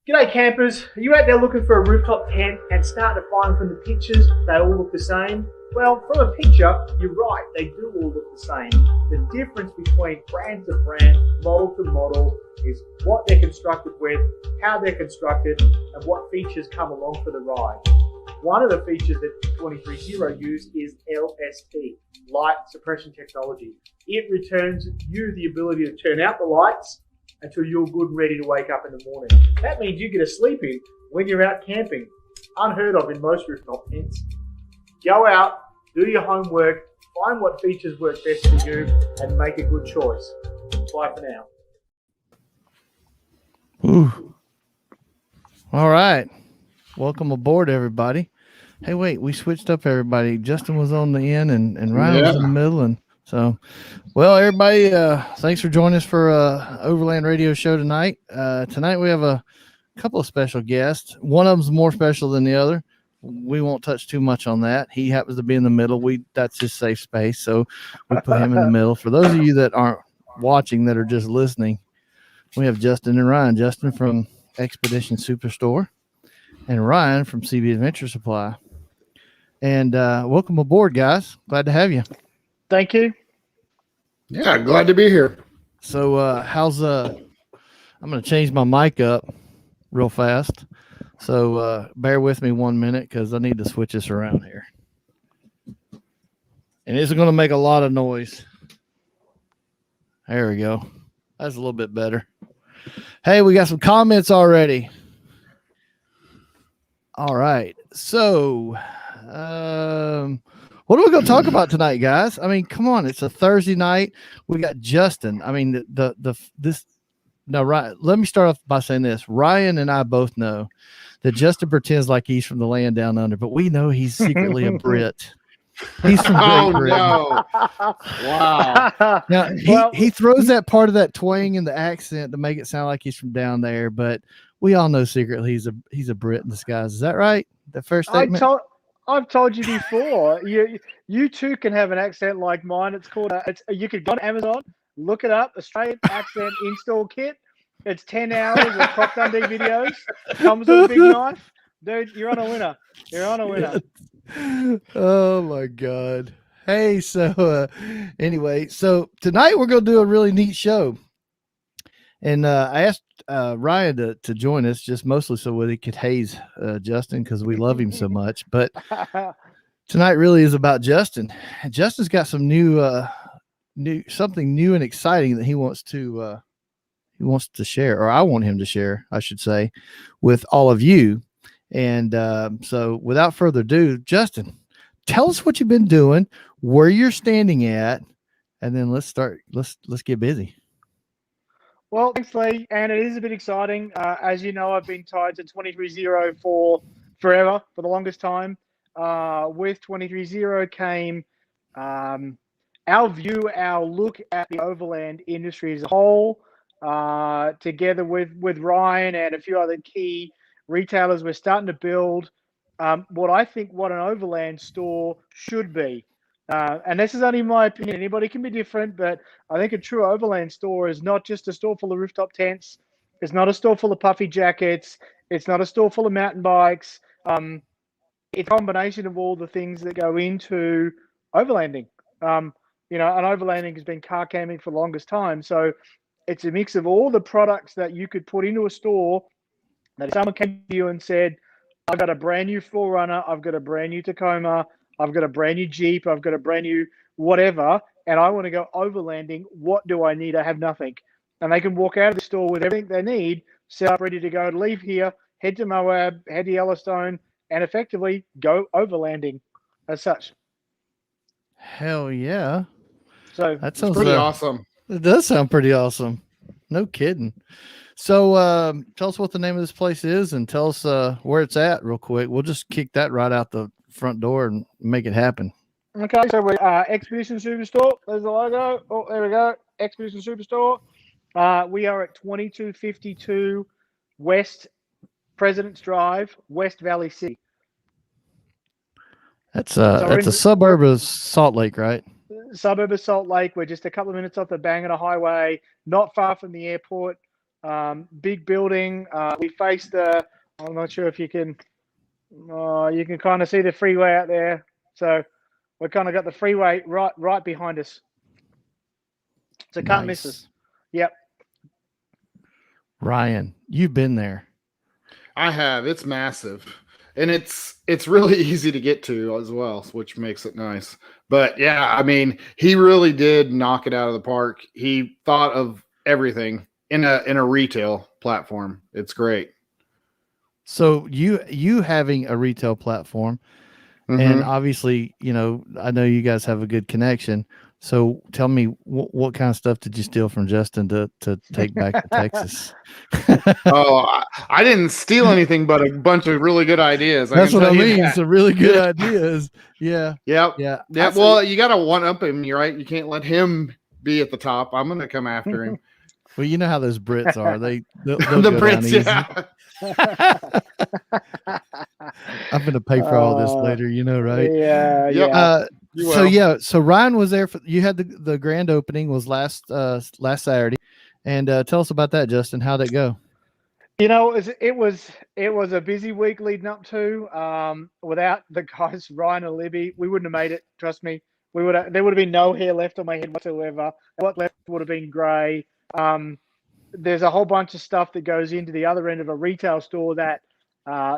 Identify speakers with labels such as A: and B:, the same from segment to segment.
A: G'day campers, are you out there looking for a rooftop tent and starting to find from the pictures they all look the same? Well, from a picture, you're right, they do all look the same. The difference between brand to brand, model to model, is what they're constructed with, how they're constructed, and what features come along for the ride. One of the features that 230 use is LST, Light Suppression Technology. It returns you the ability to turn out the lights until you're good and ready to wake up in the morning. That means you get a sleep in when you're out camping. Unheard of in most rooftop tents. Go out, do your homework, find what features work best for you, and make a good choice. Bye for now.
B: Ooh. All right. Welcome aboard, everybody. Hey, wait, we switched up everybody. Justin was on the end and Ryan was in the middle. And so, well, everybody, thanks for joining us for Overland Radio Show tonight. Tonight we have a couple of special guests. One of them's more special than the other. We won't touch too much on that. He happens to be in the middle. That's his safe space, so we put him in the middle. For those of you that aren't watching, that are just listening, we have Justin and Ryan. Justin from Expedition Superstore and Ryan from CB Adventure Supply. And welcome aboard, guys. Glad to have you.
A: Thank you.
C: Yeah, glad to be here.
B: So how's I'm going to change my mic up real fast. So bear with me 1 minute because I need to switch this around here. And it's going to make a lot of noise. There we go. That's a little bit better. Hey, we got some comments already. All right. So what are we going to talk about tonight, guys? I mean, come on. It's a Thursday night. We got Justin. I mean, Ryan, let me start off by saying this. Ryan and I both know that Justin pretends like he's from the land down under, but we know he's secretly a Brit. He's from Great Britain.
C: No. Wow.
B: Now, he throws that part of that twang in the accent to make it sound like he's from down there, but we all know secretly he's a Brit in disguise. Is that right? The first statement?
A: I've told you before. You too can have an accent like mine. It's called. You could go on Amazon, look it up. Australian accent install kit. It's 10 hours of Crop Dundee videos. Comes with a big knife, dude. You're on a winner. You're on a winner.
B: Oh my God. Hey, so anyway, so tonight we're going to do a really neat show. And I asked Ryan to join us just mostly so that he could haze Justin because we love him so much. But tonight really is about Justin. And Justin's got some something new and exciting that he wants to share, or I want him to share, I should say, with all of you. And so without further ado, Justin, tell us what you've been doing, where you're standing at, and then let's get busy.
A: Well, thanks, Lee. And it is a bit exciting. As you know, I've been tied to 230 for forever, for the longest time. With 230 came our view, our look at the overland industry as a whole, together with Ryan and a few other key retailers. We're starting to build what an overland store should be. And this is only my opinion. Anybody can be different, but I think a true overland store is not just a store full of rooftop tents. It's not a store full of puffy jackets. It's not a store full of mountain bikes. It's a combination of all the things that go into overlanding. And overlanding has been car camping for the longest time. So it's a mix of all the products that you could put into a store that if someone came to you and said, I've got a brand new 4Runner, I've got a brand new Tacoma, I've got a brand new Jeep, I've got a brand new whatever, and I want to go overlanding, what do I need? I have nothing. And they can walk out of the store with everything they need, set up, ready to go, leave here, head to Moab, head to Yellowstone, and effectively go overlanding as such.
B: Hell yeah.
A: So
B: that sounds
C: pretty awesome.
B: It does sound pretty awesome. No kidding. So tell us what the name of this place is and tell us where it's at real quick. We'll just kick that right out the front door and make it happen.
A: Okay, so we're Expedition Superstore. There's the logo. Oh, there we go. Expedition Superstore. We are at 2252 West President's Drive, West Valley City.
B: That's a suburb of Salt Lake, right?
A: Suburb of Salt Lake. We're just a couple of minutes off the Bangor Highway, not far from the airport. big building. We faced the. I'm not sure if you can kind of see the freeway out there. So we kind of got the freeway right behind us. So can't miss us. Yep.
B: Ryan, you've been there.
C: I have. It's massive. And it's really easy to get to as well, which makes it nice. But yeah, I mean, he really did knock it out of the park. He thought of everything in a retail platform. It's great.
B: So you having a retail platform, and obviously, I know you guys have a good connection. So tell me, what kind of stuff did you steal from Justin to take back to Texas?
C: I didn't steal anything but a bunch of really good ideas.
B: That's what I mean. Some really good ideas. Yeah.
C: Yep.
B: Yeah.
C: Yeah. Well, you got to one up him. You're right. You can't let him be at the top. I'm going to come after him.
B: Well, you know how those Brits are. They'll
C: The
B: go
C: Brits,
B: down easy. I'm going to pay for all this later, right?
A: Yeah.
C: Yep.
A: Yeah.
B: So Ryan was there you had the grand opening was last Saturday, and tell us about that, Justin. How'd it go?
A: It was a busy week leading up to. Without the guys Ryan and Libby, we wouldn't have made it. Trust me, there would have been no hair left on my head whatsoever. What left would have been grey. There's a whole bunch of stuff that goes into the other end of a retail store that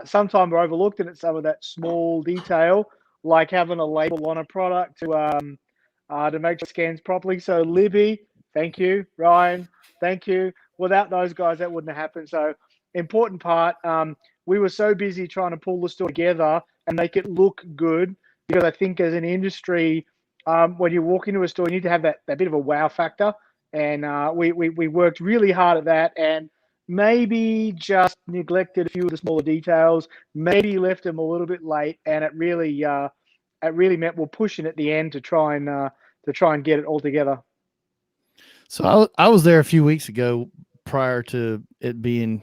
A: sometimes are overlooked, and it's some of that small detail, like having a label on a product to make sure it scans properly. So Libby, thank you. Ryan, thank you. Without those guys, that wouldn't have happened. So important part. We were so busy trying to pull the store together and make it look good, because I think as an industry, when you walk into a store, you need to have that bit of a wow factor. And we worked really hard at that, and maybe just neglected a few of the smaller details. Maybe left them a little bit late, and it really meant we're pushing at the end to try and get it all together.
B: So I was there a few weeks ago prior to it being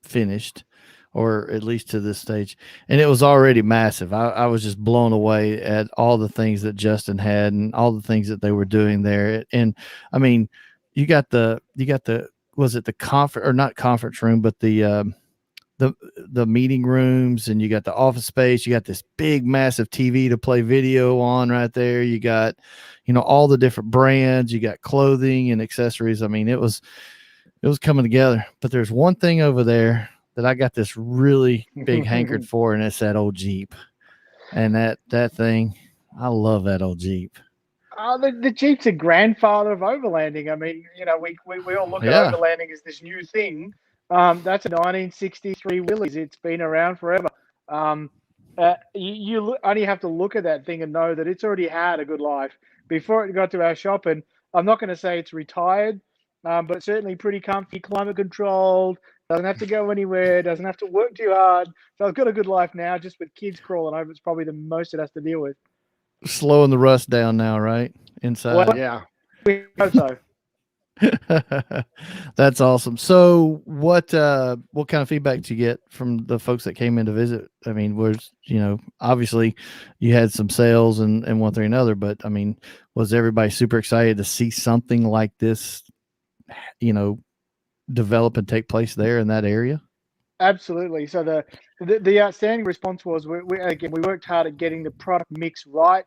B: finished, or at least to this stage, and it was already massive. I was just blown away at all the things that Justin had and all the things that they were doing there. And I mean, you got the was it the conference, or not conference room, but the meeting rooms, and you got the office space. You got this big massive TV to play video on right there. You got all the different brands. You got clothing and accessories. I mean, it was coming together. But there's one thing over there that I got this really big hankered for, and it's that old Jeep. And that thing, I love that old Jeep.
A: The Jeep's a grandfather of overlanding. I mean, we all look at overlanding as this new thing. That's a 1963 Willys. It's been around forever. You only have to look at that thing and know that it's already had a good life before it got to our shop. And I'm not going to say it's retired, but certainly pretty comfy, climate controlled. Doesn't have to go anywhere. Doesn't have to work too hard. So it's got a good life now. Just with kids crawling over, it's probably the most it has to deal with.
B: Slowing the rust down now, right? Inside.
A: Well,
C: yeah.
A: We hope so.
B: That's awesome. So what kind of feedback did you get from the folks that came in to visit? I mean, obviously you had some sales and one thing or another, but I mean, was everybody super excited to see something like this, develop and take place there in that area?
A: Absolutely. So the outstanding response was we worked hard at getting the product mix right.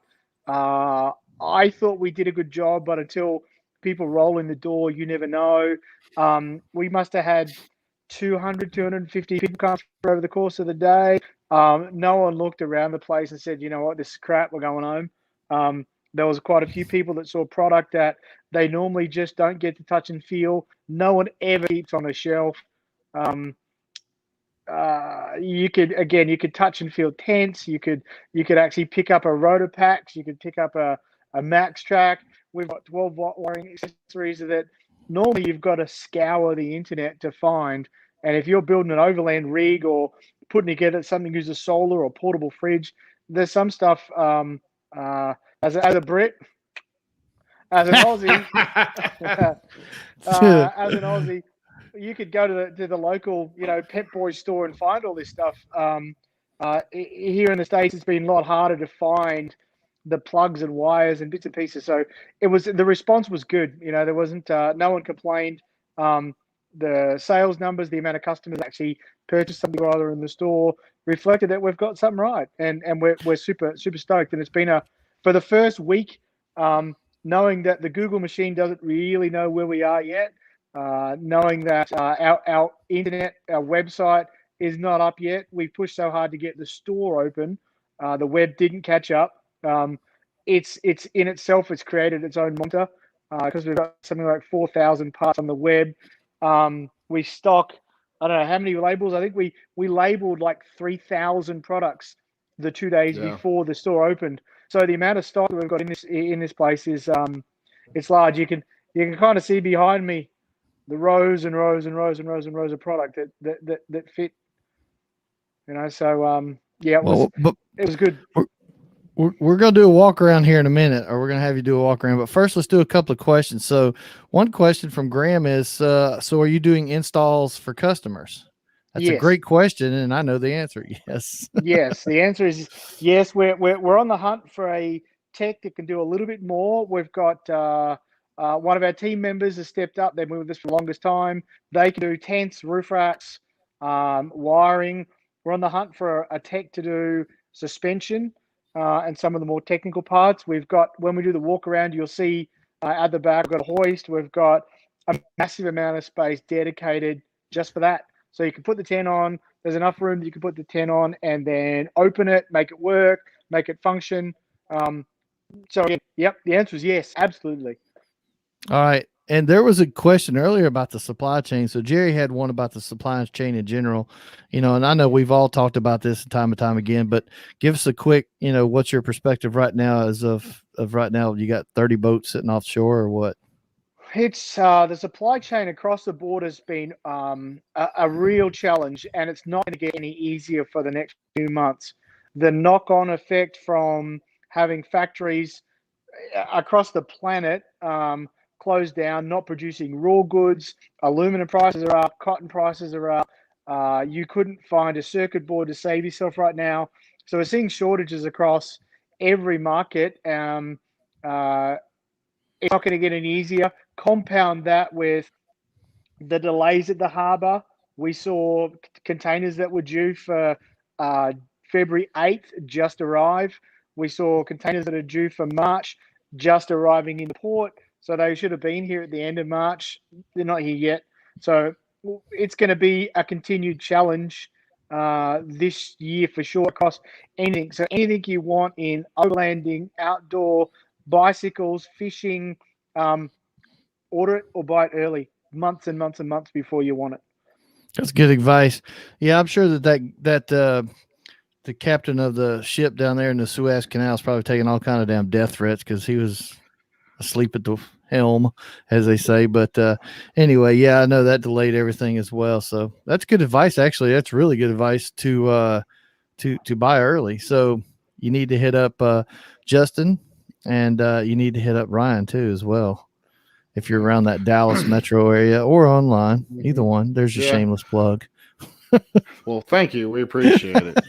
A: I thought we did a good job, but until people roll in the door, you never know. We must have had 250 people come through over the course of the day. No one looked around the place and said, you know what, this is crap, we're going home. There was quite a few people that saw product that they normally just don't get to touch and feel. No one ever keeps on a shelf. You could touch and feel tents. You could actually pick up a rotor packs. You could pick up a max track. We've got 12-volt wiring accessories that normally you've got to scour the internet to find. And if you're building an overland rig or putting together something uses solar or portable fridge, there's some stuff. As a Brit, as an Aussie, you could go to the local, Pep Boy store and find all this stuff. Here in the States, it's been a lot harder to find the plugs and wires and bits and pieces. So the response was good. There wasn't, no one complained. the sales numbers, the amount of customers actually purchase something or other in the store reflected that we've got something right, and we're super stoked. And it's been for the first week, knowing that the Google machine doesn't really know where we are yet, knowing that our internet, our website is not up yet. We pushed so hard to get the store open, the web didn't catch up. It's in itself, it's created its own monster because we've got something like 4,000 parts on the web. We stock, I don't know how many labels. I think we labeled like 3,000 products the 2 days before the store opened. So the amount of stock that we've got in this place is it's large. You can kind of see behind me the rows and rows and rows and rows and rows of product that fit. You know, so yeah, it was good.
B: We're going to do a walk around here in a minute, or we're going to have you do a walk around. But first, let's do a couple of questions. So one question from Graham is, so are you doing installs for customers? That's a great question, and I know the answer. Yes.
A: Yes, the answer is yes. We're on the hunt for a tech that can do a little bit more. We've got one of our team members has stepped up. They've been with us for the longest time. They can do tents, roof racks, wiring. We're on the hunt for a tech to do suspension. And some of the more technical parts. We've got, when we do the walk around, you'll see at the back, we've got a hoist. We've got a massive amount of space dedicated just for that. So you can put the tent on. There's enough room that you can put the tent on and then open it, make it work, make it function. So, yep, the answer is yes, absolutely.
B: All right. And there was a question earlier about the supply chain. So Jerry had one about the supply chain in general, and I know we've all talked about this time and time again, but give us a quick, what's your perspective right now as of right now? You got 30 boats sitting offshore or what?
A: It's the supply chain across the board has been a real challenge, and it's not going to get any easier for the next few months. The knock-on effect from having factories across the planet closed down, not producing raw goods, aluminum prices are up, cotton prices are up. You couldn't find a circuit board to save yourself right now. So we're seeing shortages across every market. It's not going to get any easier. Compound that with the delays at the harbour. We saw containers that were due for February 8th just arrive. We saw containers that are due for March just arriving in the port. So they should have been here at the end of March. They're not here yet. So it's going to be a continued challenge this year for sure across anything. So anything you want in overlanding, outdoor, bicycles, fishing, order it or buy it early, months and months and months before you want it.
B: That's good advice. Yeah, I'm sure that the captain of the ship down there in the Suez Canal is probably taking all kind of damn death threats because he was asleep at the helm, as they say. But anyway, yeah, I know that delayed everything as well. So that's good advice. Actually, that's really good advice to buy early. So you need to hit up Justin, and you need to hit up Ryan too as well. If you're around that Dallas metro area or online, either one, there's your shameless plug.
C: Well, thank you. We appreciate it.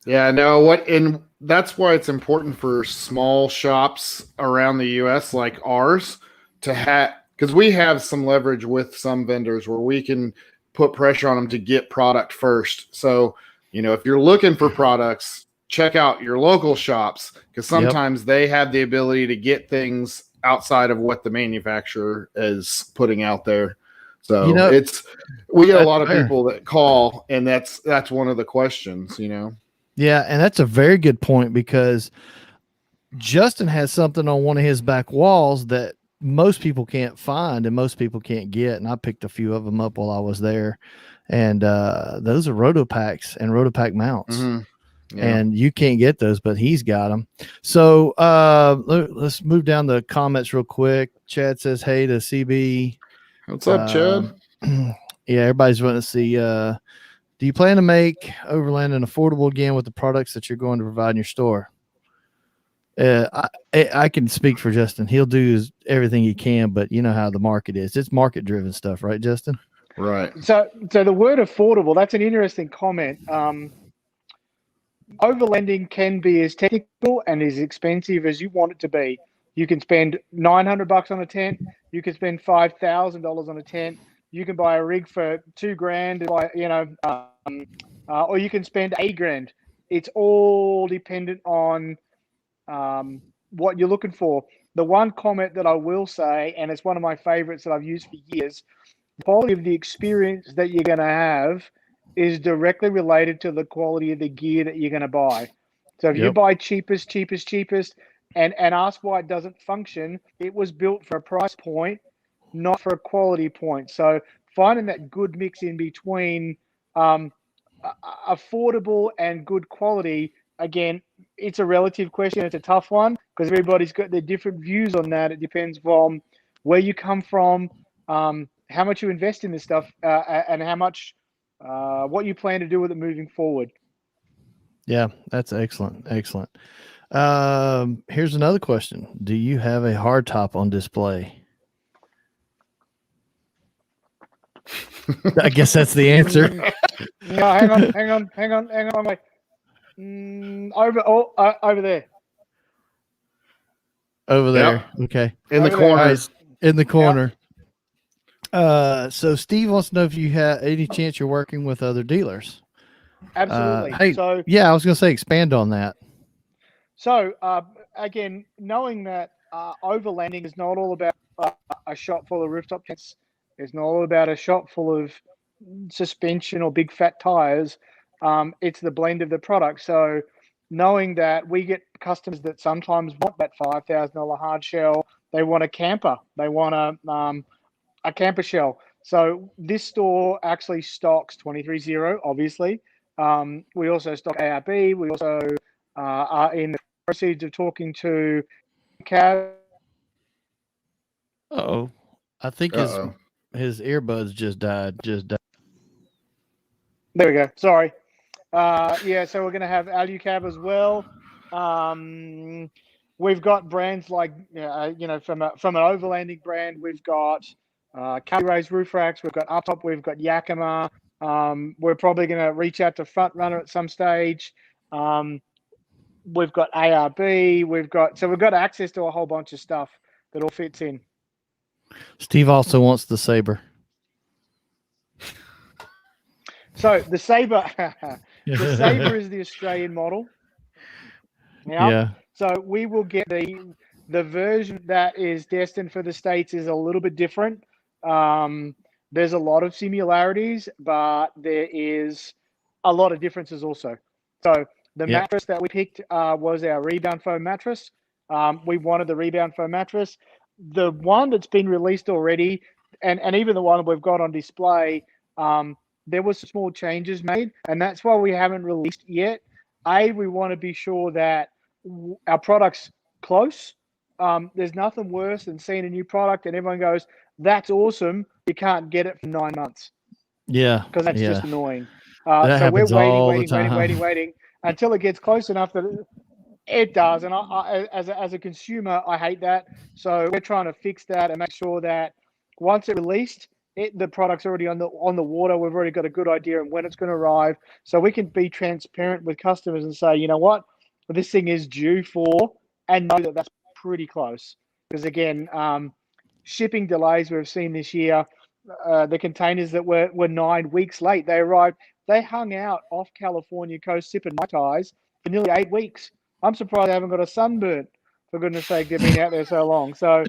C: And that's why it's important for small shops around the U.S. like ours to have, because we have some leverage with some vendors where we can put pressure on them to get product first. So, if you're looking for products, check out your local shops because sometimes they have the ability to get things outside of what the manufacturer is putting out there. So we get a lot of people that call, and that's one of the questions,
B: Yeah, and that's a very good point because Justin has something on one of his back walls that most people can't find and most people can't get, and I picked a few of them up while I was there, and those are Rotopax and Rotopack mounts. Mm-hmm. Yeah. And you can't get those, but he's got them. So let's move down the comments real quick. Chad says, hey to CB.
C: What's up, Chad?
B: Yeah, everybody's wanting to see. Do you plan to make overlanding affordable again with the products that you're going to provide in your store? I can speak for Justin. He'll do everything he can, but you know how the market is. It's market-driven stuff, right, Justin?
C: Right.
A: So the word affordable, that's an interesting comment. Overlanding can be as technical and as expensive as you want it to be. You can spend $900 on a tent. You can spend $5,000 on a tent. you can buy a rig for $2,000, or you can spend $8,000. It's all dependent on what you're looking for. The one comment that I will say, and it's one of my favorites that I've used for years, the quality of the experience that you're going to have is directly related to the quality of the gear that you're going to buy. So if you buy cheapest, and ask why it doesn't function, it was built for a price point, not for a quality point. So finding that good mix in between affordable and good quality, again, it's a relative question. It's a tough one because everybody's got their different views on that. It depends from where you come from, how much you invest in this stuff, and how much what you plan to do with it moving forward.
B: Yeah, that's excellent. Excellent. Here's another question. Do you have a hardtop on display? I guess that's the answer.
A: No, hang on. Wait. Over there.
B: Over there. Yep. Okay.
C: In the corner.
B: Right, in the corner. Yep. So Steve wants to know if you have any chance you're working with other dealers.
A: Absolutely.
B: Hey,
A: so
B: yeah, I was going to say expand on that.
A: So again, knowing that overlanding is not all about a shop full of rooftop tents, it's not all about a shop full of suspension or big fat tires. It's the blend of the product. So knowing that we get customers that sometimes want that $5,000 hard shell, they want a camper, they want a camper shell. So this store actually stocks 23-0, obviously. We also stock ARB. We also are in the proceeds of talking to Cab.
B: Uh-oh. I think his earbuds just died.
A: There we go. Sorry. Yeah, so we're going to have Alucab as well. We've got brands like, from an overlanding brand, we've got Cali Rays roof racks, we've got Hardtop, we've got Yakima. We're probably going to reach out to Front Runner at some stage. We've got ARB. We've got access to a whole bunch of stuff that all fits in.
B: Steve also wants the Sabre.
A: So the Sabre, the Sabre is the Australian model. Yeah. So we will get the version that is destined for the States is a little bit different. There's a lot of similarities, but there is a lot of differences also. So the mattress that we picked was our rebound foam mattress. We wanted the rebound foam mattress. The one that's been released already, and even the one that we've got on display, there was small changes made, and that's why we haven't released yet. We want to be sure that our product's close. There's nothing worse than seeing a new product and everyone goes, "That's awesome." You can't get it for 9 months.
B: Yeah,
A: because that's just annoying.
B: So we're
A: waiting until it gets close enough that it does. And I as a consumer, I hate that. So we're trying to fix that and make sure that once it's released, the product's already on the water. We've already got a good idea of when it's going to arrive, so we can be transparent with customers and say, you know what, this thing is due for, and know that that's pretty close. Because again, shipping delays we've seen this year. The containers that were 9 weeks late, they hung out off California coast sipping Mai Tais for nearly 8 weeks. I'm surprised they haven't got a sunburn. For goodness sake, they've been out there so long. So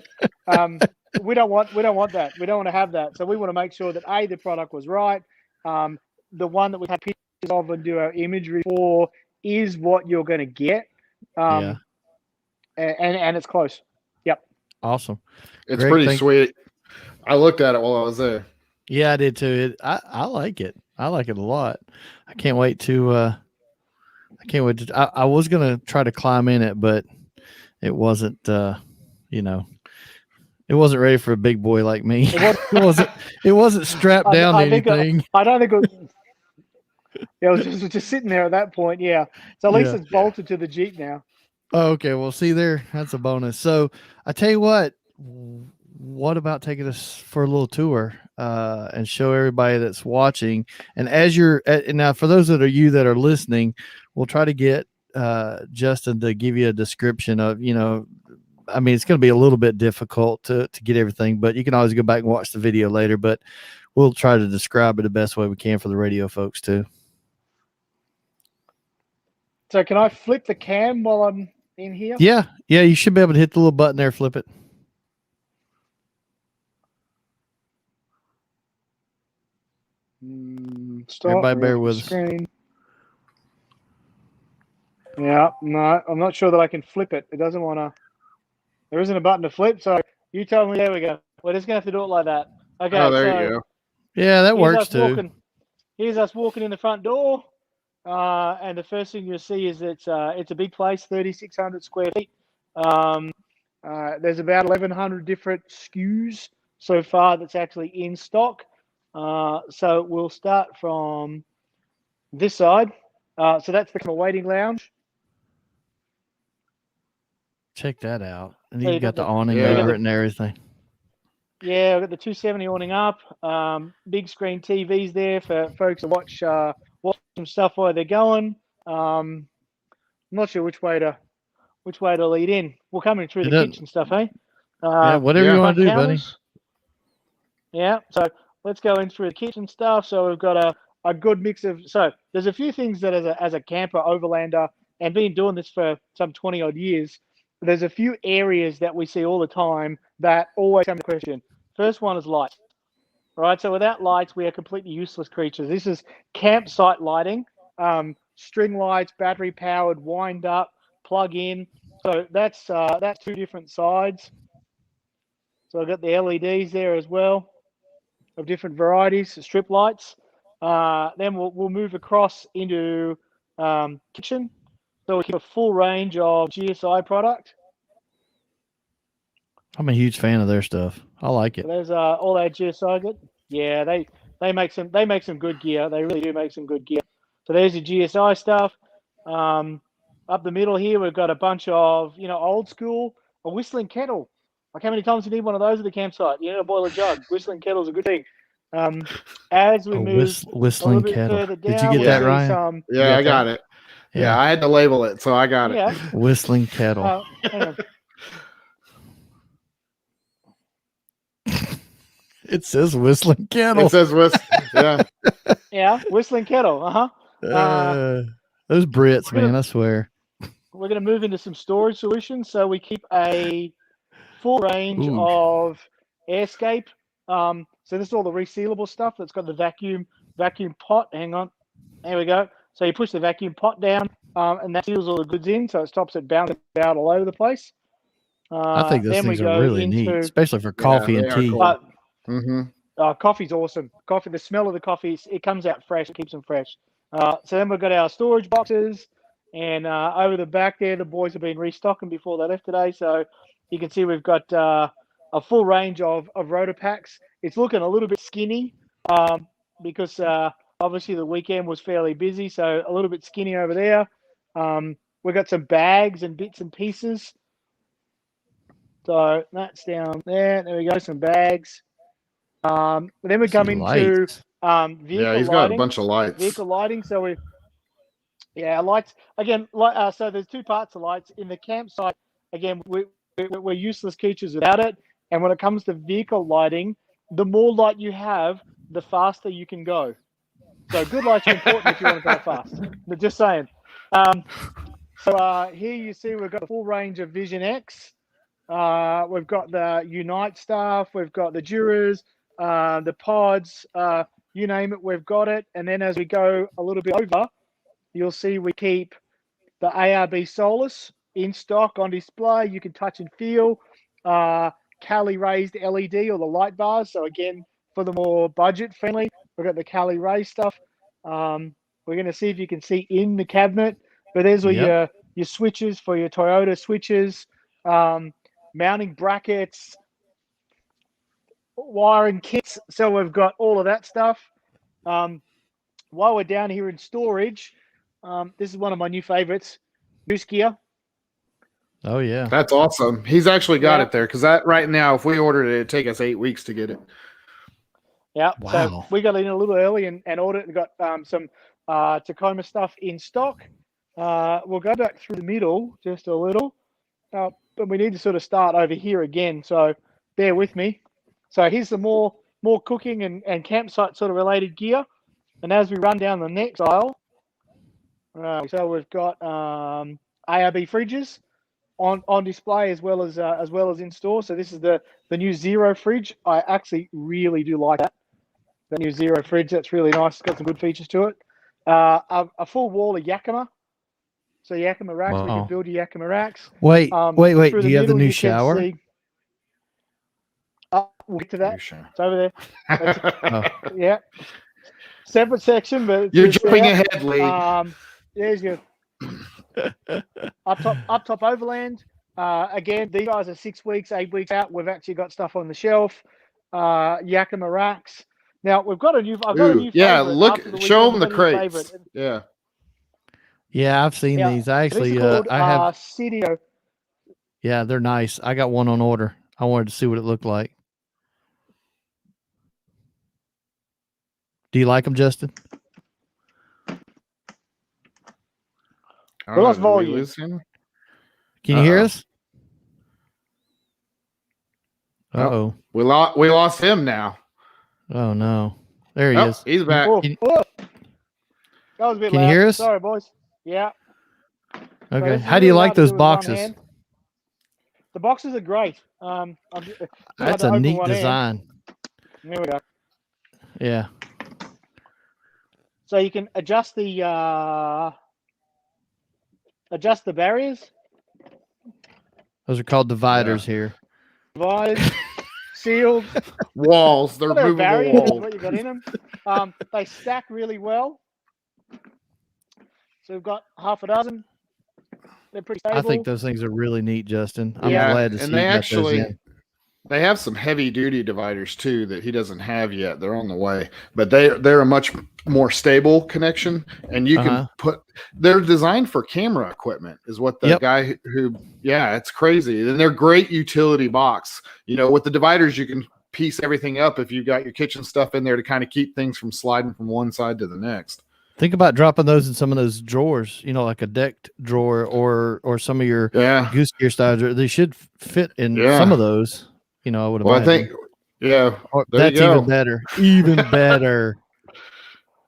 A: we don't want that. We don't want to have that. So we want to make sure that the product was right. The one that we have pictures of and do our imagery for is what you're going to get. And it's close. Yep.
B: Awesome.
C: It's pretty sweet. I looked at it while I was there.
B: Yeah, I did too. I like it. I like it a lot. I can't wait to. I was gonna try to climb in it, but it wasn't. It wasn't ready for a big boy like me. It wasn't strapped down to anything.
A: I don't think it was. Yeah, it was just sitting there at that point. Yeah. So at least it's bolted to the Jeep now.
B: Oh, okay. Well, see there, that's a bonus. So I tell you what about taking us for a little tour and show everybody that's watching? And as now for those that are listening, we'll try to get Justin to give you a description of, I mean, it's going to be a little bit difficult to get everything, but you can always go back and watch the video later. But we'll try to describe it the best way we can for the radio folks too.
A: So can I flip the cam while I'm in here?
B: Yeah, you should be able to hit the little button there, flip it.
A: Stop.
B: Everybody bear with us.
A: Screen. Yeah, no, I'm not sure that I can flip it. It doesn't want to. There isn't a button to flip, so you tell me. There we go. We're just going to have to do it like that. Okay,
C: Oh, there you go.
B: Yeah, that works too.
A: Here's us walking in the front door, and the first thing you'll see is it's a big place, 3,600 square feet. There's about 1,100 different SKUs so far that's actually in stock. So we'll start from this side. So that's the waiting lounge.
B: Check that out. And
A: So
B: you got the awning over it and everything.
A: Yeah, I've got the 270 awning up. Big screen TVs there for folks to watch some stuff while they're going. I'm not sure which way to lead in. We're coming through the kitchen stuff, eh?
B: Yeah, whatever you want to do, buddy.
A: Yeah, so let's go in through the kitchen stuff. So we've got a good mix of. So there's a few things that as a camper overlander and been doing this for some 20 odd years. There's a few areas that we see all the time that always come to question. First one is light. All right, so without lights, we are completely useless creatures. This is campsite lighting, string lights, battery powered, wind up, plug in. So that's two different sides. So I've got the LEDs there as well, of different varieties, strip lights. Then we'll move across into kitchen. So we keep a full range of GSI product.
B: I'm a huge fan of their stuff. I like it.
A: So there's all that GSI good. Yeah, they make some good gear. They really do make some good gear. So there's your GSI stuff. Up the middle here, we've got a bunch of old school, a whistling kettle. Like how many times do you need one of those at the campsite? You need a boiler jug. Whistling kettle's a good thing. As we move
B: whistling
A: a little bit
B: kettle.
A: further down,
B: Did you get that, Ryan?
C: Yeah, I got it. Yeah, I had to label it, so I got it.
B: Whistling kettle.
A: Hang on.
B: It says whistling kettle.
C: It says yeah.
A: Yeah, whistling kettle.
B: Those Brits, man, I swear.
A: We're going to move into some storage solutions. So we keep a full range of airscape. So this is all the resealable stuff that's got the vacuum pot. Hang on. There we go. So you push the vacuum pot down, and that seals all the goods in, so it stops it bouncing out all over the place.
B: I think those things are really neat, especially for coffee and tea.
C: Cool.
A: Coffee's awesome. The smell of the coffee, it comes out fresh. It keeps them fresh. So then we've got our storage boxes, and over the back there, the boys have been restocking before they left today. So you can see we've got a full range of rotor packs. It's looking a little bit skinny because obviously the weekend was fairly busy, so a little bit skinny over there. We've got some bags and bits and pieces. So that's down there. There we go, some bags. Then we come into vehicle lighting.
C: Yeah, he's got a bunch of lights.
A: Vehicle lighting. So lights again. So there's two parts of lights in the campsite. Again, we're useless creatures without it. And when it comes to vehicle lighting, the more light you have, the faster you can go. So good lights are important if you want to go fast. But just saying. So here you see we've got a full range of Vision X. We've got the Unite stuff. We've got the Duras, the pods, you name it, we've got it. And then as we go a little bit over, you'll see we keep the ARB Solus in stock on display. You can touch and feel. Cali raised LED or the light bars. So again, for the more budget friendly, we've got the Cali Ray stuff. We're going to see if you can see in the cabinet. But there's all your switches for your Toyota switches, mounting brackets, wiring kits. So we've got all of that stuff. While we're down here in storage, this is one of my new favorites, Moose Gear.
B: Oh, yeah.
C: That's awesome. He's actually got it there because that right now, if we ordered it, it'd take us 8 weeks to get it.
A: Yeah.
B: Wow.
A: So we got in a little early and ordered it and got some Tacoma stuff in stock. We'll go back through the middle just a little, but we need to sort of start over here again. So bear with me. So here's some more more cooking and campsite sort of related gear. And as we run down the next aisle, so we've got ARB fridges on display as well as in store. So this is the new Zero fridge. I actually really do like that. The new Zero fridge, that's really nice. It's got some good features to it. A full wall of Yakima. So Yakima racks, we can build your Yakima racks.
B: Wait. Do you have the new shower?
A: We'll get to that. It's over there. Yeah. Separate section, but
C: you're jumping ahead, Lee.
A: There's your up top overland. Again, these guys are 6 weeks, 8 weeks out. We've actually got stuff on the shelf. Yakima racks. Now we've got a new. I've got a new.
C: Yeah, show them the crates. Favorite.
B: Yeah, I've seen these. I actually, I have.
A: CDO.
B: Yeah, they're nice. I got one on order. I wanted to see what it looked like. Do you like them, Justin?
A: We lost volume.
B: Can you hear us? Uh-oh.
C: We lost him now.
B: Oh, no. There he is.
C: He's back.
A: That was a bit loud.
B: Can you hear us?
A: Sorry, boys. Yeah.
B: Okay. How do you like those boxes?
A: The boxes are great.
B: That's a neat design.
A: There we go.
B: Yeah.
A: So you can adjust the barriers.
B: Those are called dividers here.
A: Dividers, sealed.
C: Walls. They're movable
A: barriers.
C: walls.
A: What you got in them. They stack really well. So we've got half a dozen. They're pretty stable.
B: I think those things are really neat, Justin. I'm glad to see that.
C: They have some heavy duty dividers too that he doesn't have yet. They're on the way, but they're a much more stable connection, and you can they're designed for camera equipment is what the guy who, it's crazy. And they're great utility box. You know, with the dividers, you can piece everything up if you've got your kitchen stuff in there to kind of keep things from sliding from one side to the next.
B: Think about dropping those in some of those drawers, you know, like a decked drawer or some of your goose gear styles. They should fit in some of those. You know, I would imagine.
C: I think,
B: that's even better. Even better.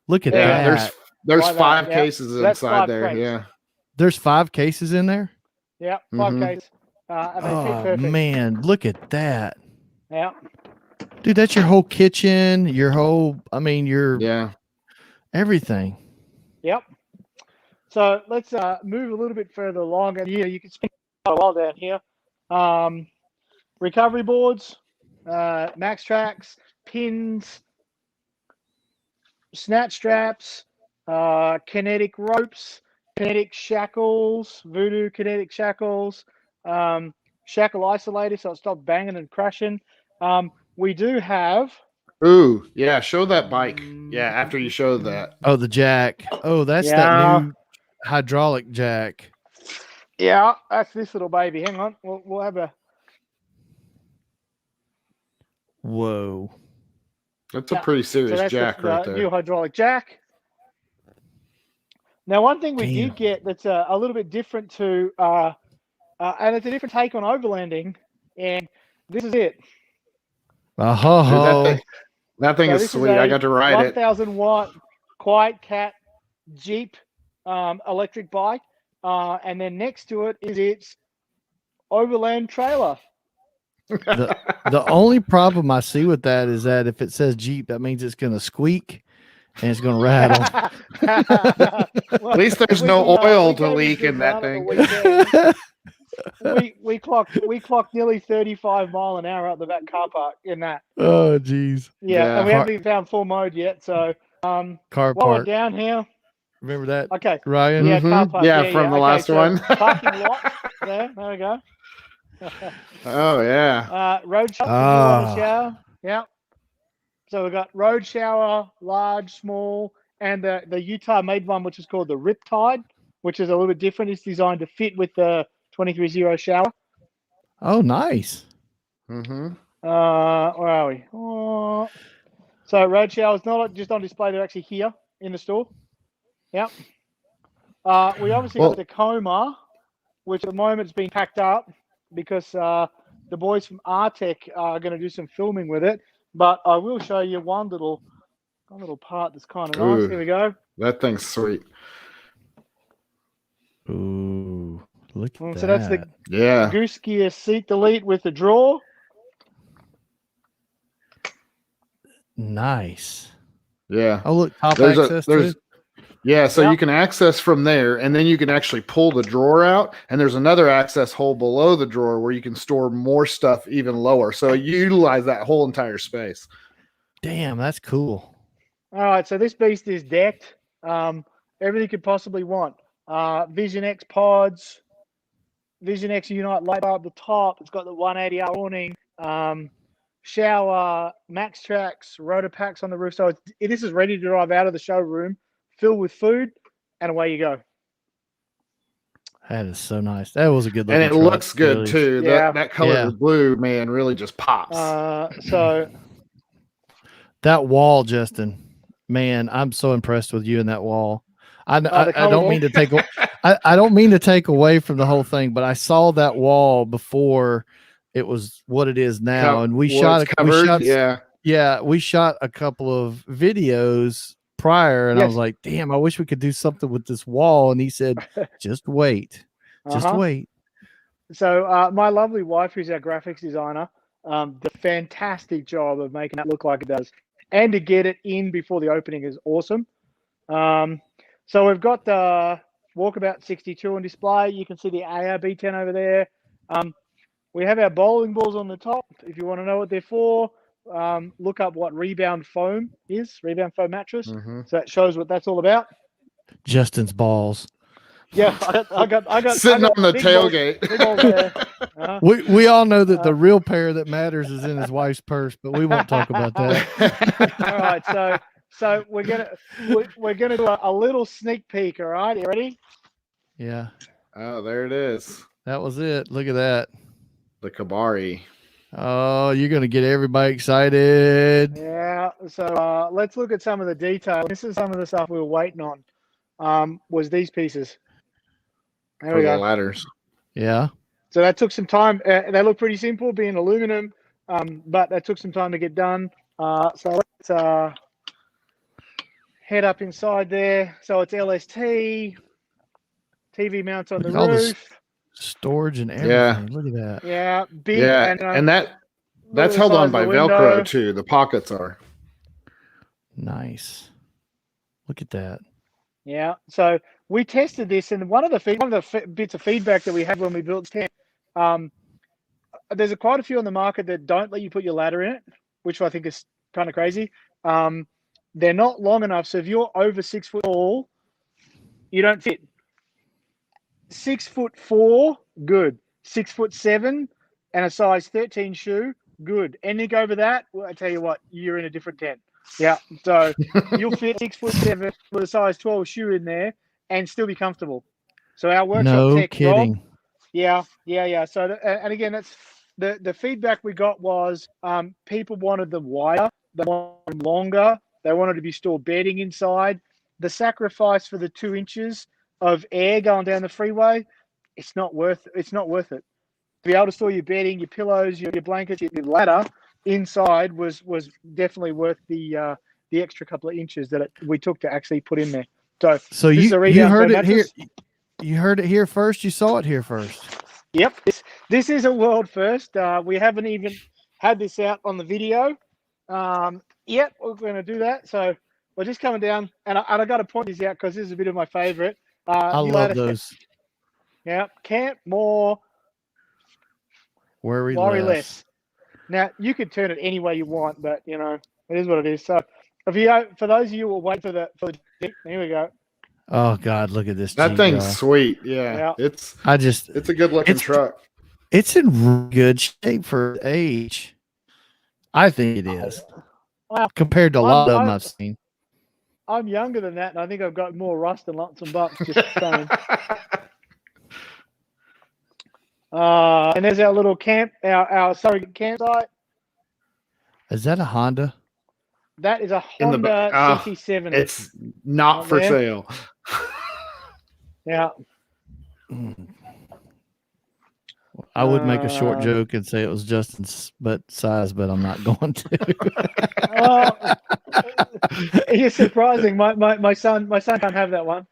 B: Look at that.
C: There's five cases inside there.
A: Crates.
C: Yeah.
B: There's 5 cases in there?
A: Yeah, 5 cases.
B: Oh, man. Look at that.
A: Yeah.
B: Dude, that's your whole kitchen, your everything.
A: Yep. So let's move a little bit further along. And you can spend a while down here. Recovery boards, max tracks, pins, snatch straps, kinetic ropes, kinetic shackles, voodoo kinetic shackles, shackle isolator so it stops banging and crashing. We do have.
C: Ooh, yeah, show that bike. Yeah, after you show that.
B: Oh, the jack. Oh, that's that new hydraulic jack.
A: Yeah, that's this little baby. Hang on. We'll have a.
B: Whoa.
C: That's a pretty serious jack right there.
A: New hydraulic jack. Now, one thing we did get that's a little bit different to, and it's a different take on overlanding, and this is it.
B: Oh,
C: that thing is sweet. I got to ride
A: 1,000 watt Quiet Cat Jeep electric bike, and then next to it is its overland trailer.
B: The only problem I see with that is that if it says Jeep, that means it's going to squeak and it's going to rattle.
C: At least there's no oil to leak in that thing.
A: We clocked nearly 35 mile an hour out the back car park in that.
B: Oh, geez.
A: Yeah, and we haven't even found full mode yet. So
B: car
A: while
B: park
A: we're down here.
B: Remember that?
A: Okay.
B: Ryan?
A: Yeah, car park.
C: Yeah, from the last one.
A: Parking lot. There we go.
C: Oh yeah.
A: Road shower. Yeah. So we've got road shower, large, small, and the Utah made one, which is called the Riptide, which is a little bit different. It's designed to fit with the 23-0 shower.
B: Oh, nice.
A: Where are we? So road shower is not just on display; they're actually here in the store. Yeah. We obviously got the Tacoma, which at the moment is being packed up because the boys from Artec are going to do some filming with it. But I will show you one little part that's kind of nice. Here we go.
C: That thing's sweet.
B: Ooh, look at that.
A: So that's the
C: Yeah.
A: Goose Gear seat delete with the drawer.
B: Nice.
C: Yeah.
B: Oh, look, top
C: There's
B: access too.
C: Yeah, so
A: Yep.
C: you can access from there, and then you can actually pull the drawer out, and there's another access hole below the drawer where you can store more stuff even lower. So you utilize that whole entire space.
B: Damn, that's cool.
A: All right, so this beast is decked. Everything you could possibly want. Vision X pods, Vision X Unite light bar up the top. It's got the 180R awning. Shower, max tracks, rotor packs on the roof. So this is ready to drive out of the showroom, filled with food, and away you go.
B: That is so nice. That was a good looking
C: And it
B: truck,
C: looks good
B: really.
C: too.
A: Yeah.
C: That color
B: Yeah.
C: blue, man, really just pops.
A: So
B: That wall, Justin, man, I'm so impressed with you in that wall. I don't mean to take I don't mean to take away from the whole thing, but I saw that wall before it was what it is now, and we shot a couple of videos prior, and I was like, damn, I wish we could do something with this wall. And he said, just wait. Just wait.
A: So my lovely wife, who's our graphics designer, did a fantastic job of making that look like it does. And to get it in before the opening is awesome. So we've got the Walkabout 62 on display. You can see the ARB10 over there. We have our bowling balls on the top. If you want to know what they're for, look up what Rebound Foam is, Rebound Foam mattress. So that shows what that's all about.
B: Justin's balls.
A: Yeah, I got
C: sitting on the tailgate.
B: We all know that the real pair that matters is in his wife's purse, but we won't talk about that.
A: All right, so we're gonna do a little sneak peek. All right, you ready?
B: Yeah.
C: Oh, there it is.
B: That was it. Look at that.
C: The Kabari.
B: Oh, you're gonna get everybody excited.
A: Yeah. So let's look at some of the details. This is some of the stuff we were waiting on. Was these pieces? There we go.
C: The ladders.
B: Yeah.
A: So that took some time. They look pretty simple, being aluminum, but that took some time to get done. So let's head up inside there. So it's LST, TV mounts on the roof,
B: storage and everything.
C: Yeah.
B: Look at that.
A: Yeah, big.
C: Yeah, and that's held on by Velcro too. The pockets are
B: nice. Look at that.
A: Yeah. So we tested this, and one of the bits of feedback that we had when we built this tent, there's quite a few on the market that don't let you put your ladder in it, which I think is kind of crazy. They're not long enough, so if you're over 6 foot tall, you don't fit. 6'4", good. 6'7", and a size 13 shoe, good. Anything over that, well, I tell you what, you're in a different tent. Yeah, so you'll fit 6'7" with a size 12 shoe in there and still be comfortable. So our workshop tech,
B: kidding.
A: Rob, yeah. So and again, that's the feedback we got was people wanted them wider, they wanted them longer, they wanted to be stored bedding inside. The sacrifice for the 2 inches of air going down the freeway, it's not worth it. To be able to store your bedding, your pillows, your blankets, your ladder inside was definitely worth the extra couple of inches that we took to actually put in there. So
B: you heard it here. You heard it here first. You saw it here first.
A: Yep, this is a world first. We haven't even had this out on the video. Yep, we're going to do that. So we're just coming down, and I got to point this out because this is a bit of my favorite.
B: I love those.
A: Yeah, camp more,
B: worry
A: less. Now you could turn it any way you want, but you know it is what it is. So, for those of you who will wait for the here we go.
B: Oh God, look at this.
C: That thing's sweet. Yeah, it's a good looking truck.
B: It's in good shape for age. I think it is.
A: Well,
B: compared to a lot of them I've seen.
A: I'm younger than that, and I think I've got more rust and lots of bumps. Just saying. And there's our little our surrogate campsite.
B: Is that a Honda?
A: That is a Honda CT7.
C: It's not for sale.
A: Yeah.
B: I would make a short joke and say it was Justin's size, but I'm not going to.
A: It's surprising. My son can't have that one.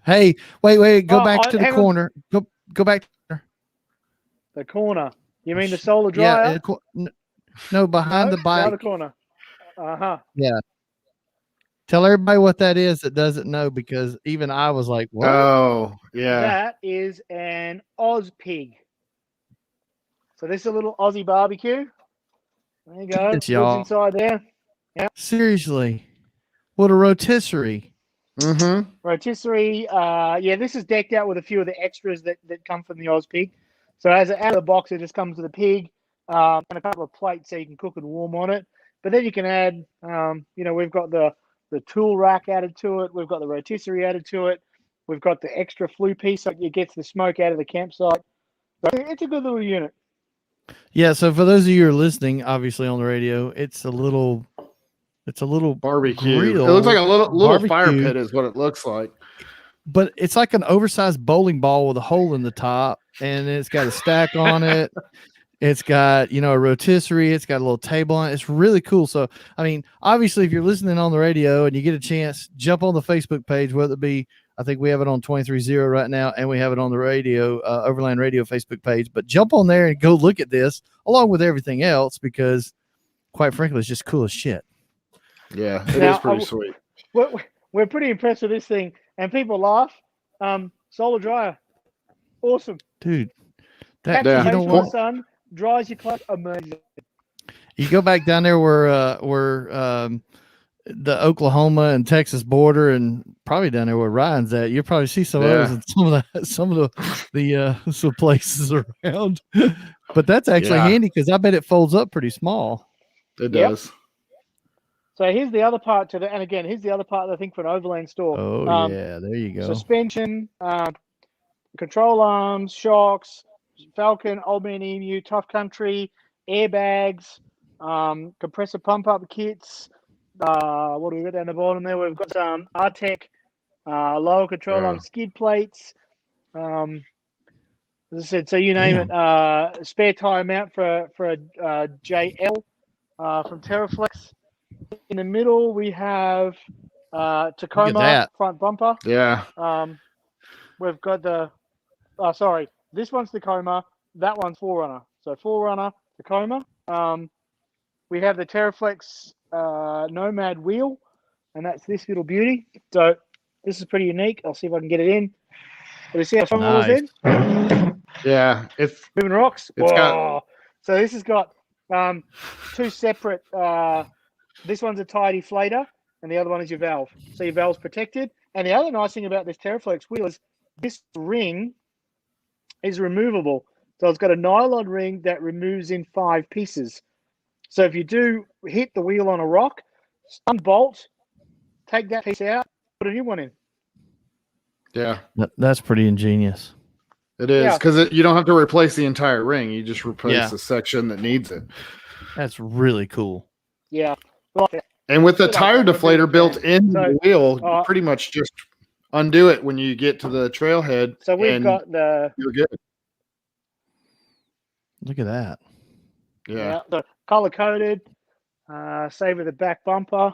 B: Hey, wait, go back to the corner. Go back to
A: the corner. You mean the solar dryer?
B: Yeah, no, behind the bike.
A: The corner.
B: Yeah. Tell everybody what that is that doesn't know, because even I was like, what?
C: Oh, yeah.
A: That is an Oz pig. So this is a little Aussie barbecue. There you go. It's inside there. Yeah.
B: Seriously. What a rotisserie.
C: Mm-hmm.
A: Rotisserie. Yeah, this is decked out with a few of the extras that come from the Oz pig. So out of the box, it just comes with a pig and a couple of plates so you can cook and warm on it. But then you can add, we've got the tool rack added to it. We've got the rotisserie added to it. We've got the extra flue piece so it gets the smoke out of the campsite. So it's a good little unit.
B: Yeah, so for those of you who are listening, obviously on the radio, it's a little
C: barbecue.
B: Grill,
C: it looks like a little fire pit is what it looks like.
B: But it's like an oversized bowling ball with a hole in the top, and it's got a stack on it. It's got, a rotisserie. It's got a little table on it. It's really cool. So, I mean, obviously, if you're listening on the radio and you get a chance, jump on the Facebook page, whether it be, I think we have it on 23.0 right now, and we have it on the radio, Overland Radio Facebook page. But jump on there and go look at this along with everything else, because, quite frankly, it's just cool as shit.
C: Yeah, it is pretty sweet.
A: We're pretty impressed with this thing, and people laugh. Solar dryer, awesome,
B: dude.
A: Sun dries your clothes, amazing.
B: You go back down there where the Oklahoma and Texas border, and probably down there where Ryan's at, you'll probably see some of those and some of the places around. But that's actually handy, because I bet it folds up pretty small.
C: It does.
A: So here's the other part to the, and again, here's the other part I think for an overland store.
B: Oh yeah, there you go.
A: Suspension, control arms, shocks, Falcon, Old Man Emu, Tough Country, airbags, compressor pump up kits. What do we got down the bottom there? We've got some Artec lower control arm skid plates. As I said, so you name it. Spare tire mount for a JL from Terraflex. In the middle, we have Tacoma front bumper.
C: Yeah.
A: We've got this one's Tacoma, that one's 4Runner. So 4Runner, Tacoma. We have the Terraflex Nomad wheel, and that's this little beauty. So this is pretty unique. I'll see if I can get it in. But you see how strong it was in?
C: Yeah, it's
A: moving rocks.
C: It's got.
A: So this has got two separate. This one's a tire deflator, and the other one is your valve. So your valve's protected. And the other nice thing about this Terraflex wheel is this ring is removable. So it's got a nylon ring that removes in 5 pieces. So if you do hit the wheel on a rock, unbolt, take that piece out, put a new one in.
C: Yeah.
B: That's pretty ingenious.
C: It is, because you don't have to replace the entire ring. You just replace the section that needs it.
B: That's really cool.
A: Yeah.
C: And with the tire deflator built in the wheel, you pretty much just undo it when you get to the trailhead.
A: So we've got
C: you're good.
B: Look at that.
C: Yeah.
A: The color coded, Sabre the back bumper.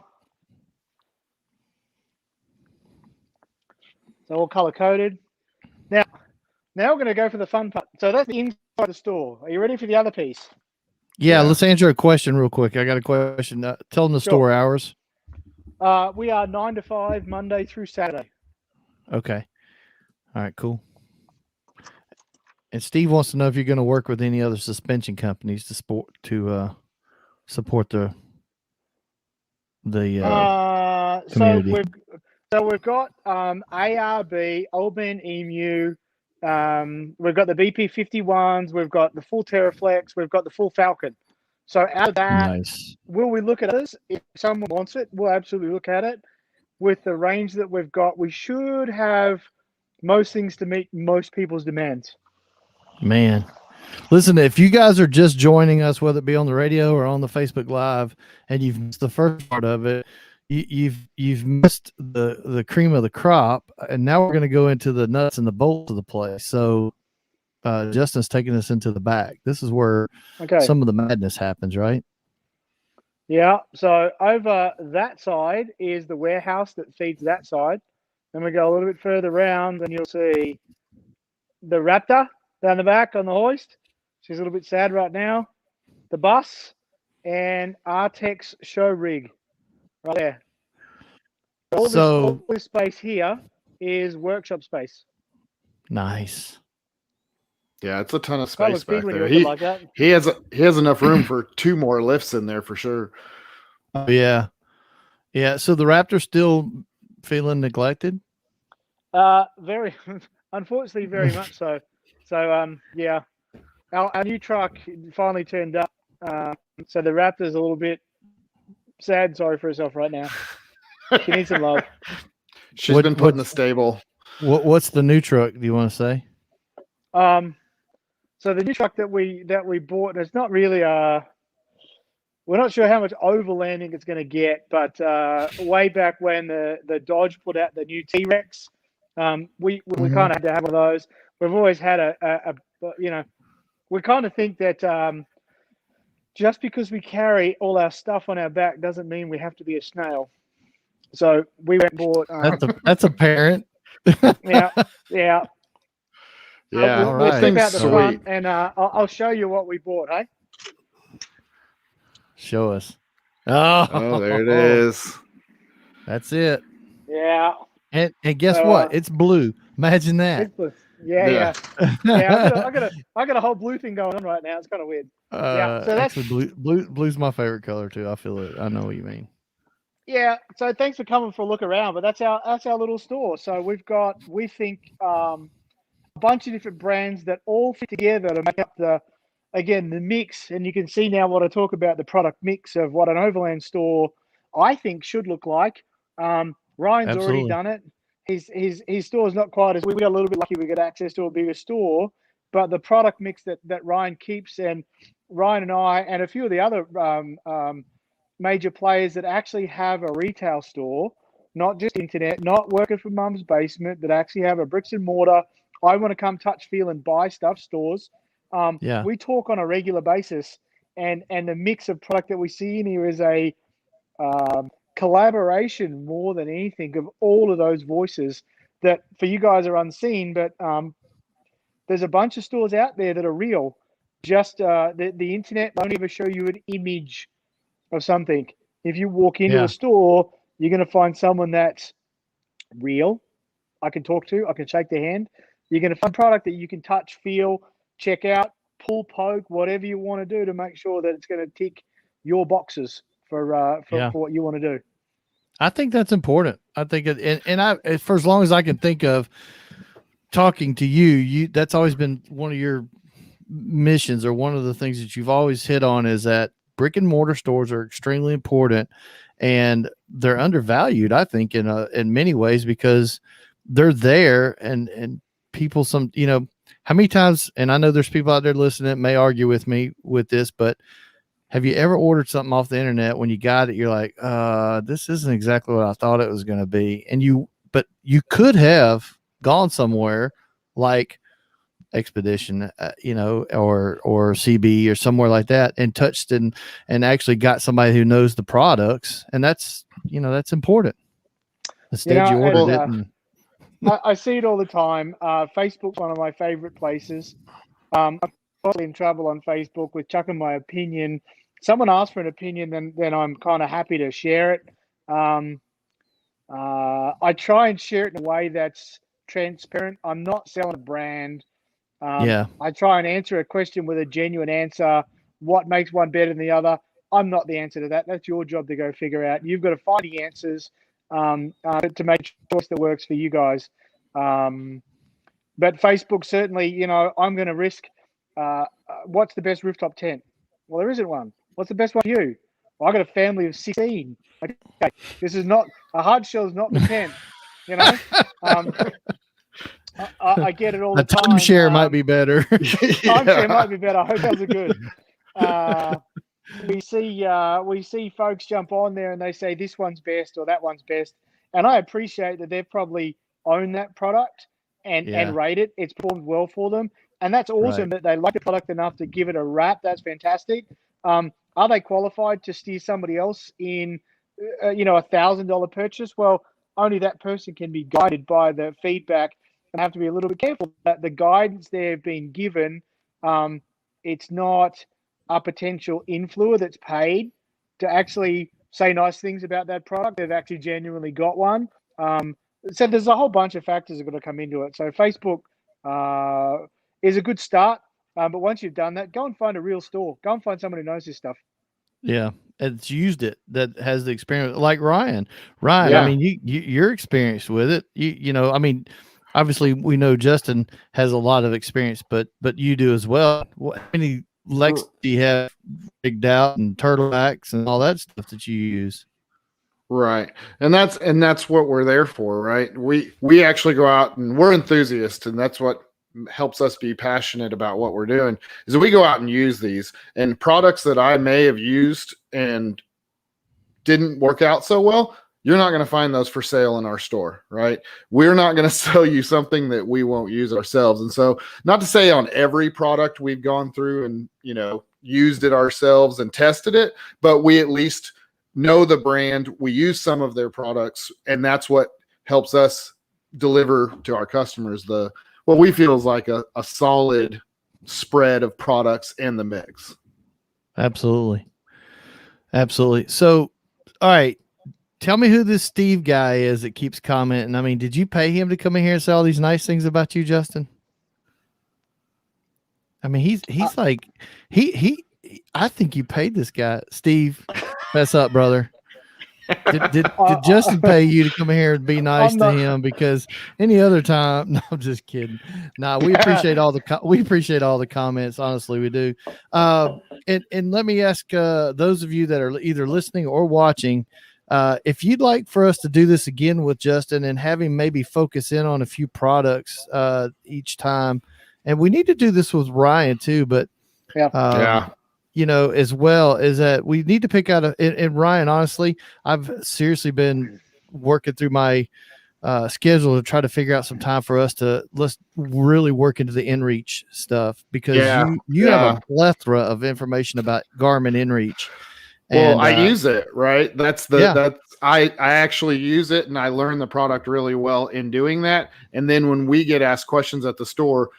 A: So all color coded. Now we're going to go for the fun part. So that's the inside the store. Are you ready for the other piece?
B: Yeah, let's answer a question real quick. I got a question. Tell them the store hours.
A: We are 9 to 5, Monday through Saturday.
B: Okay. All right, cool. And Steve wants to know if you're going to work with any other suspension companies to support the community.
A: So we've got ARB, Old Man Emu. We've got the BP51s. We've got the full Terraflex. We've got the full Falcon. So out of that, will we look at this? If someone wants it, we'll absolutely look at it. With the range that we've got, we should have most things to meet most people's demands.
B: Man, listen, if you guys are just joining us, whether it be on the radio or on the Facebook Live, and you've missed the first part of it, you've missed the cream of the crop, and now we're going to go into the nuts and the bolts of the place. So Justin's taking us into the back. This is where
A: Okay.
B: some of the madness happens, right?
A: Yeah. So over that side is the warehouse that feeds that side. Then we go a little bit further around, and you'll see the Raptor down the back on the hoist. She's a little bit sad right now. The bus and Artex show rig right there. All this space here is workshop space.
B: Nice.
C: Yeah, it's a ton of space back there.
A: Like
C: he has enough room for 2 more lifts in there for sure.
B: Oh, yeah. Yeah. So the Raptor's still feeling neglected?
A: Very, unfortunately, very much so. So, yeah, our new truck finally turned up. So the Raptor's a little bit sad, sorry for herself right now. She needs some love.
C: She's been put in the stable.
B: What's the new truck? Do you want to say?
A: So the new truck that we bought, it's not really we're not sure how much overlanding it's going to get, but way back when the Dodge put out the new T-Rex, we kind of had to have one of those. We've always had a we kind of think that just because we carry all our stuff on our back doesn't mean we have to be a snail. So we went and bought.
B: That's apparent.
A: Yeah.
C: Yeah,
A: We'll step out the front, and I'll show you what we bought. Hey,
B: show us.
C: Oh, there it is.
B: That's it.
A: Yeah.
B: And guess what? It's blue. Imagine that.
A: Yeah. I got a whole blue thing going on right now. It's kind of weird. Yeah. So that's
B: actually blue's my favorite color too. I feel it. I know what you mean.
A: Yeah. So thanks for coming for a look around. But that's our little store. So we think a bunch of different brands that all fit together to make up the mix. And you can see now what I talk about, the product mix of what an overland store I think should look like. Ryan's already done it. His store is not quite as, we got a little bit lucky we got access to a bigger store, but the product mix that Ryan keeps, and Ryan and I and a few of the other major players that actually have a retail store, not just internet, not working from mum's basement, that actually have a bricks and mortar, I want to come touch, feel, and buy stuff stores. We talk on a regular basis, and the mix of product that we see in here is a collaboration more than anything of all of those voices that for you guys are unseen, but there's a bunch of stores out there that are real. Just the internet won't ever show you an image of something. If you walk into a store, you're going to find someone that's real. I can talk to, I can shake their hand. You're going to find product that you can touch, feel, check out, pull, poke, whatever you want to do to make sure that it's going to tick your boxes for what you want to do.
B: I think that's important. I think I for as long as I can think of talking to you, that's always been one of your missions, or one of the things that you've always hit on, is that brick and mortar stores are extremely important, and they're undervalued, I think, in many ways, because they're there and people, how many times, and I know there's people out there listening that may argue with me with this, but have you ever ordered something off the internet, when you got it, you're like, this isn't exactly what I thought it was going to be. But you could have gone somewhere like Expedition, or CB or somewhere like that, and touched and actually got somebody who knows the products. And that's important. Instead, you ordered it. And
A: I see it all the time. Facebook's one of my favorite places. I'm constantly in trouble on Facebook with chucking my opinion. Someone asks for an opinion, then I'm kind of happy to share it. I try and share it in a way that's transparent. I'm not selling a brand. I try and answer a question with a genuine answer. What makes one better than the other? I'm not the answer to that. That's your job to go figure out. You've got to find the answers to make a choice that works for you guys. But Facebook, certainly, I'm going to risk, what's the best rooftop tent? Well, there isn't one. What's the best one for you? Well, I got a family of 16. Okay. This is not, a hard shell is not the tent, I get it all the time.
B: Timeshare might be better.
A: Timeshare might be better. Hotels are good. We see folks jump on there and they say this one's best or that one's best, and I appreciate that they've probably owned that product and rate it. It's performed well for them. and that's awesome that they like the product enough to give it a wrap. That's fantastic. Are they qualified to steer somebody else in, $1,000 purchase? Well, only that person can be guided by the feedback, and have to be a little bit careful that the guidance they've been given, it's not a potential influencer that's paid to actually say nice things about that product. They've actually genuinely got one. So there's a whole bunch of factors that are going to come into it. So Facebook is a good start. But once you've done that, go and find a real store. Go and find someone who knows this stuff.
B: Yeah, it's used it, that has the experience, like Ryan. Ryan, I mean, you're experienced with it. I mean, obviously we know Justin has a lot of experience, but you do as well. How many Lex do you have rigged out, and turtlebacks and all that stuff that you use?
C: Right. And that's what we're there for, right? We actually go out, and we're enthusiasts, and that's what helps us be passionate about what we're doing, is that we go out and use these, and products that I may have used and didn't work out so well, you're not going to find those for sale in our store, right? We're not going to sell you something that we won't use ourselves. And so, not to say on every product we've gone through and, used it ourselves and tested it, but we at least know the brand. We use some of their products, and that's what helps us deliver to our customers what we feel is like a solid spread of products in the mix.
B: Absolutely. So, all right, tell me who this Steve guy is that keeps commenting. I mean, did you pay him to come in here and say all these nice things about you, Justin? I mean, he's like, I think you paid this guy. Steve, fess up, brother. Did Justin pay you to come here and be nice to him? Because any other time, no, I'm just kidding. No, we appreciate all the comments. Honestly, we do. And let me ask those of you that are either listening or watching, if you'd like for us to do this again with Justin and have him maybe focus in on a few products each time, and we need to do this with Ryan too, but as well, is that we need to pick out and Ryan, honestly, I've seriously been working through my schedule to try to figure out some time for us let's really work into the inReach stuff, because you have a plethora of information about Garmin inReach.
C: Well, I use it, right? I actually use it, and I learn the product really well in doing that. And then when we get asked questions at the store,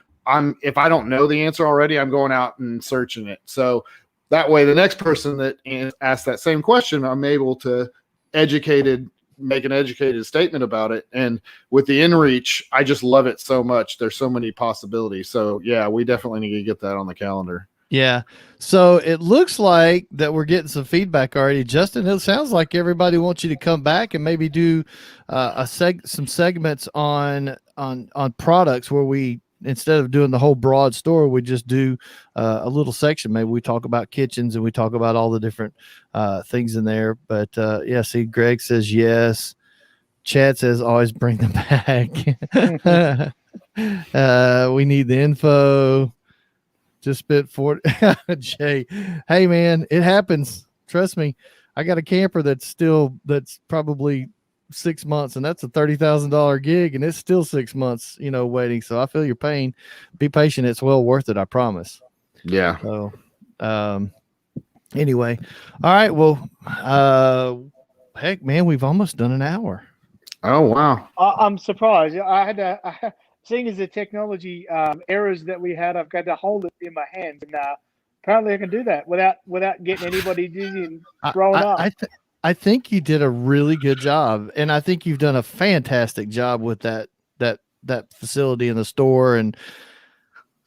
C: if I don't know the answer already, I'm going out and searching it. So that way, the next person that asks that same question, I'm able to make an educated statement about it. And with the inReach, I just love it so much. There's so many possibilities. So yeah, we definitely need to get that on the calendar.
B: Yeah. So it looks like that we're getting some feedback already. Justin, it sounds like everybody wants you to come back and maybe do some segments on products where we, instead of doing the whole broad store, we just do a little section. Maybe we talk about kitchens and we talk about all the different things in there. But see, Greg says yes. Chad says always bring them back. We need the info. Just spent 40. Jay, hey man, it happens. Trust me. I got a camper that's probably 6 months, and that's a $30,000 gig, and it's still 6 months, waiting. So I feel your pain. Be patient. It's well worth it. I promise.
C: Yeah.
B: So, anyway, all right. Well, heck, man, we've almost done an hour.
C: Oh, wow.
A: I'm surprised. I had to, seeing as the technology errors that we had, I've got to hold it in my hands, and apparently I can do that without getting anybody dizzy and throwing up.
B: I think you did a really good job, and I think you've done a fantastic job with that facility in the store and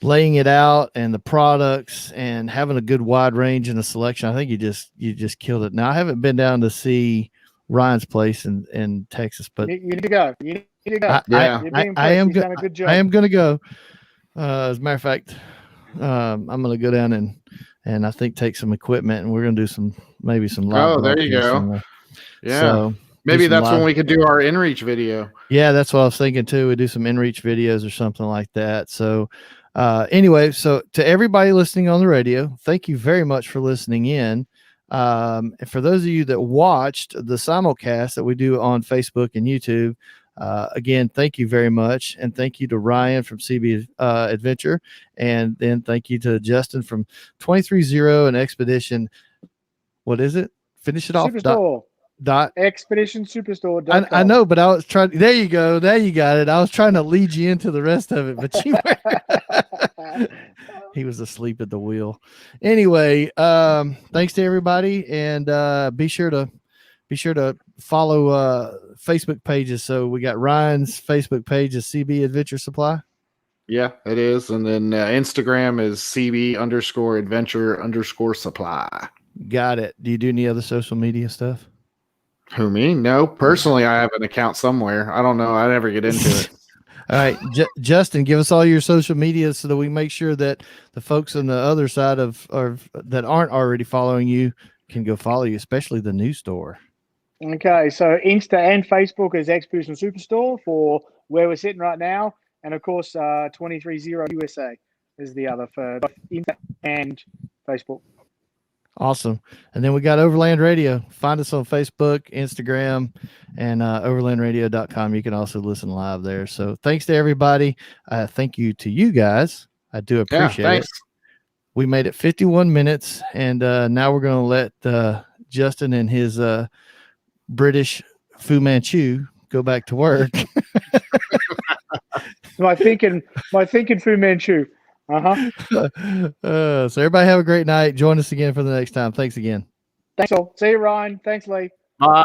B: laying it out and the products and having a good wide range in the selection. I think you just killed it. Now, I haven't been down to see Ryan's place in Texas, but
A: you need to go.
B: I am done a good job. I am going to go. As a matter of fact, I'm going to go down and I think take some equipment, and we're going to do maybe some live.
C: Oh, there you go. Yeah.
B: So
C: maybe that's when we could do our inReach video.
B: Yeah, that's what I was thinking too. We do some inReach videos or something like that. So anyway, so to everybody listening on the radio, thank you very much for listening in. And for those of you that watched the simulcast that we do on Facebook and YouTube, Again, thank you very much. And thank you to Ryan from CB Adventure. And then thank you to Justin from 23-0 and Expedition. What is it? Finish it off.
A: Superstore. Expedition Superstore.
B: I know, but I was trying. There you go. There you got it. I was trying to lead you into the rest of it, but you he was asleep at the wheel. Anyway, thanks to everybody, and be sure to follow Facebook pages. So we got Ryan's Facebook page is CB Adventure Supply.
C: Yeah, it is, and then Instagram is CB_Adventure_Supply.
B: Got it. Do you do any other social media stuff?
C: Who, me? No, personally, I have an account somewhere. I don't know. I never get into it.
B: All right, Justin, give us all your social media so that we make sure that the folks on the other side of that aren't already following you can go follow you, especially the new store.
A: Okay, so Insta and Facebook is Expedition Superstore for where we're sitting right now, and of course, 23-0 USA is the other for both Insta and Facebook.
B: Awesome. And then we got Overland Radio. Find us on Facebook, Instagram, and overlandradio.com. You can also listen live there. So thanks to everybody. Thank you to you guys. I do appreciate it. We made it 51 minutes, and now we're going to let Justin and his British Fu Manchu go back to work.
A: my thinking Fu Manchu.
B: So everybody have a great night. Join us again for the next time. Thanks again.
A: Thanks all. See you, Ryan. Thanks, Lee.
C: Bye.